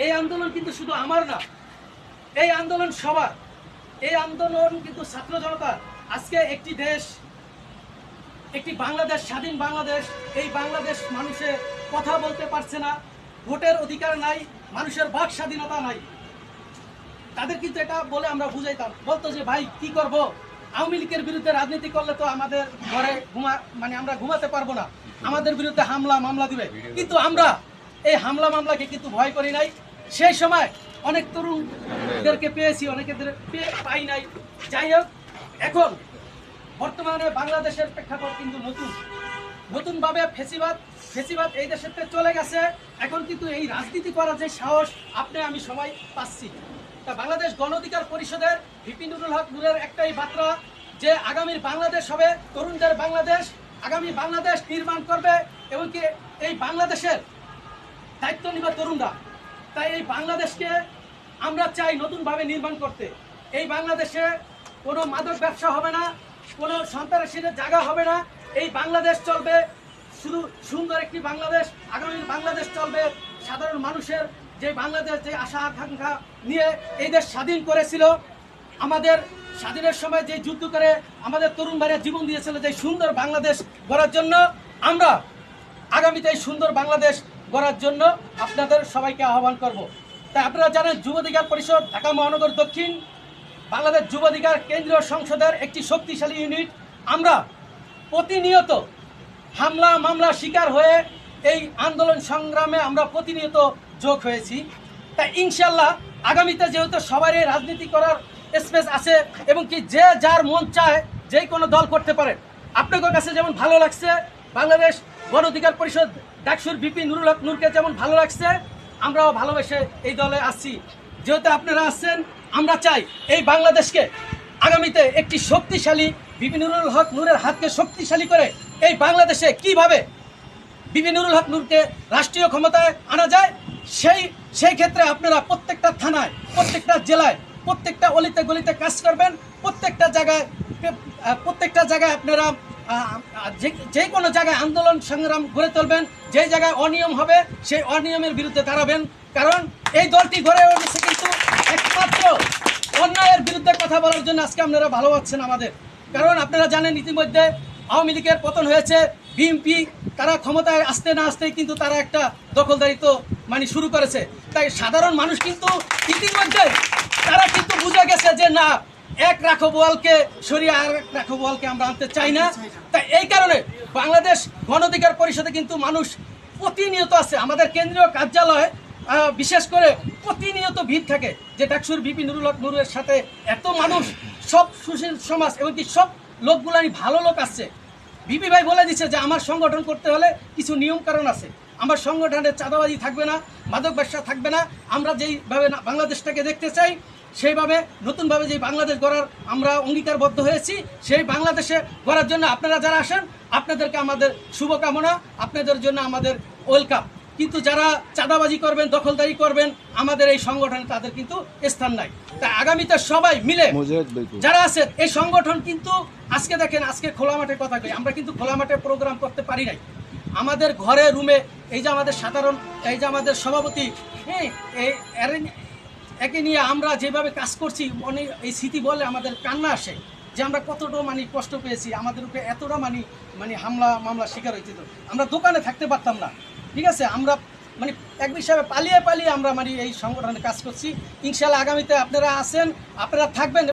এই আন্দোলন কিন্তু শুধু আমার না, এই আন্দোলন সবার। এই আন্দোলন কিন্তু ছাত্র জনতা। আজকে একটি দেশ, একটি বাংলাদেশ, স্বাধীন বাংলাদেশ, এই বাংলাদেশ মানুষে কথা বলতে পারছে না, ভোটের অধিকার নাই, মানুষের বাক স্বাধীনতা নাই। তাদের কিন্তু এটা বলে আমরা বুঝাইতাম, বলতো যে ভাই কি করব, আওয়ামী লীগের বিরুদ্ধে রাজনীতি করলে তো আমাদের ঘরে আমরা ঘুমাতে পারবো না, আমাদের বিরুদ্ধে হামলা মামলা দিবে। কিন্তু আমরা এই হামলা মামলাকে কিন্তু ভয় করি নাই। সেই সময় অনেক তরুণদেরকে পেয়েছি, অনেকের পাই নাই। যাই হোক, এখন বর্তমানে বাংলাদেশের প্রেক্ষাপট কিন্তু নতুনভাবে ফেসিবাদ এই দেশের থেকে চলে গেছে। এখন কিন্তু এই রাজনীতি করার যে সাহস আমি সবাই পাচ্ছি। তা বাংলাদেশ গণ অধিকার পরিষদের ভিপি নুরুল হক নূরের একটাই বার্তা, যে আগামীর বাংলাদেশ হবে তরুণদের বাংলাদেশ। আগামী বাংলাদেশ নির্মাণ করবে এবং কি এই বাংলাদেশের দায়িত্ব নিবে তরুণরা। তাই এই বাংলাদেশকে আমরা চাই নতুনভাবে নির্মাণ করতে। এই বাংলাদেশে কোনো মাদক ব্যবসা হবে না, কোনো সন্ত্রাসীদের জায়গা হবে না। এই বাংলাদেশ চলবে শুধু সুন্দর একটি বাংলাদেশ। আগামী বাংলাদেশ চলবে সাধারণ মানুষের যে বাংলাদেশ, যে আশা আকাঙ্ক্ষা নিয়ে এই দেশ স্বাধীন করেছিল। আমাদের স্বাধীনের সময় যে যুদ্ধ করে আমাদের তরুণ ভাইরা জীবন দিয়েছিল যে সুন্দর বাংলাদেশ গড়ার জন্য, আমরা আগামীতে এই সুন্দর বাংলাদেশ গড়ার জন্য আপনাদের সবাইকে আহ্বান করব। তাই আপনারা জানেন, যুব অধিকার পরিষদ ঢাকা মহানগর দক্ষিণ বাংলাদেশ যুব অধিকার কেন্দ্রীয় সংসদের একটি শক্তিশালী ইউনিট। আমরা প্রতিনিয়ত হামলা মামলা শিকার হয়ে এই আন্দোলন সংগ্রামে আমরা প্রতিনিয়ত যোগ হয়েছি। তাই ইনশাল্লাহ আগামীতে যেহেতু সবারই রাজনীতি করার স্পেস আছে এবং কি যে যার মন চায় যে কোনো দল করতে পারে। আপনাদের কাছে যেমন ভালো লাগছে বাংলাদেশ গণ অধিকার পরিষদ ডাকসুর ভিপি নুরুল হক নূরকে যেমন ভালো লাগছে, আমরাও ভালোবেসে এই দলে আসছি। যেহেতু আপনারা আসছেন, আমরা চাই এই বাংলাদেশকে আগামীতে একটি শক্তিশালী ভিপি নুরুল হক নূরের হাতকে শক্তিশালী করে এই বাংলাদেশে কিভাবে ভিপি নুরুল হক নূরকে রাষ্ট্রীয় ক্ষমতায় আনা যায়, সেই ক্ষেত্রে আপনারা প্রত্যেকটা থানায়, প্রত্যেকটা জেলায়, প্রত্যেকটা অলিতে গলিতে কাজ করবেন। প্রত্যেকটা জায়গায় আপনারা যে কোনো জায়গায় আন্দোলন সংগ্রাম গড়ে তুলবেন। যেই জায়গায় অনিয়ম হবে সেই অনিয়মের বিরুদ্ধে দাঁড়াবেন। কারণ এই দলটি গড়ে উঠেছে কিন্তু একমাত্র অন্যায়ের বিরুদ্ধে কথা বলার জন্য। আজকে আপনারা ভালো পাচ্ছেন আমাদের, কারণ আপনারা জানেন ইতিমধ্যে আওয়ামী লীগের পতন হয়েছে। বিএনপি তারা ক্ষমতায় আসতে না আসতেই কিন্তু তারা একটা দখলদারিত্ব শুরু করেছে। তাই সাধারণ মানুষ কিন্তু ইতিমধ্যে তারা কিন্তু বুঝে গেছে যে না, এক রাখবোয়ালকে সরিয়ে আর এক রাখবোয়ালকে আমরা আনতে চাই না। তাই এই কারণে বাংলাদেশ গণ অধিকার পরিষদে কিন্তু মানুষ প্রতিনিয়ত আছে। আমাদের কেন্দ্রীয় কার্যালয়ে বিশেষ করে প্রতিনিয়ত ভিড় থাকে, যে ডাকসুর ভিপি নুরুল হক নূরের সাথে এত মানুষ, সব সুশীল সমাজ এবং কি সব লোকগুলারই ভালো লোক আসছে। ভিপি ভাই বলে দিচ্ছে যে আমার সংগঠন করতে হলে কিছু নিয়ম কারণ আছে। আমার সংগঠনের চাঁদাবাজি থাকবে না, মাদক ব্যবসা থাকবে না। আমরা যেইভাবে বাংলাদেশটাকে দেখতে চাই, সেইভাবে নতুনভাবে যে বাংলাদেশ গড়ার আমরা অঙ্গীকারবদ্ধ হয়েছি, সেই বাংলাদেশে গড়ার জন্য আপনারা যারা আসেন, আপনাদেরকে আমাদের শুভকামনা, আপনাদের জন্য আমাদের ওয়েলকাম। কিন্তু যারা চাঁদাবাজি করবেন, দখলদারি করবেন, আমাদের এই সংগঠনে তাদের কিন্তু স্থান নাই। তাই আগামীতে সবাই মিলে যারা আছেন এই সংগঠন কিন্তু আজকে দেখেন, আজকে খোলা মাঠে কথা কই, আমরা কিন্তু খোলা মাঠে প্রোগ্রাম করতে পারি নাই। আমাদের ঘরে রুমে এই যে আমাদের সাধারণ, এই যে আমাদের সভাপতি, একে নিয়ে আমরা যেভাবে কাজ করছি, অনেক এই স্মৃতি বলে আমাদের কান্না আসে যে আমরা কতটা কষ্ট পেয়েছি। আমাদের উপরে এতটা হামলা মামলা শিকার হয়েছিল, আমরা দোকানে থাকতে পারতাম না। ঠিক আছে, আমরা এক হিসাবে পালিয়ে আমরা এই সংগঠনে কাজ করছি। ইনশাল্লাহ আগামীতে আপনারা আসেন, আপনারা থাকবেন।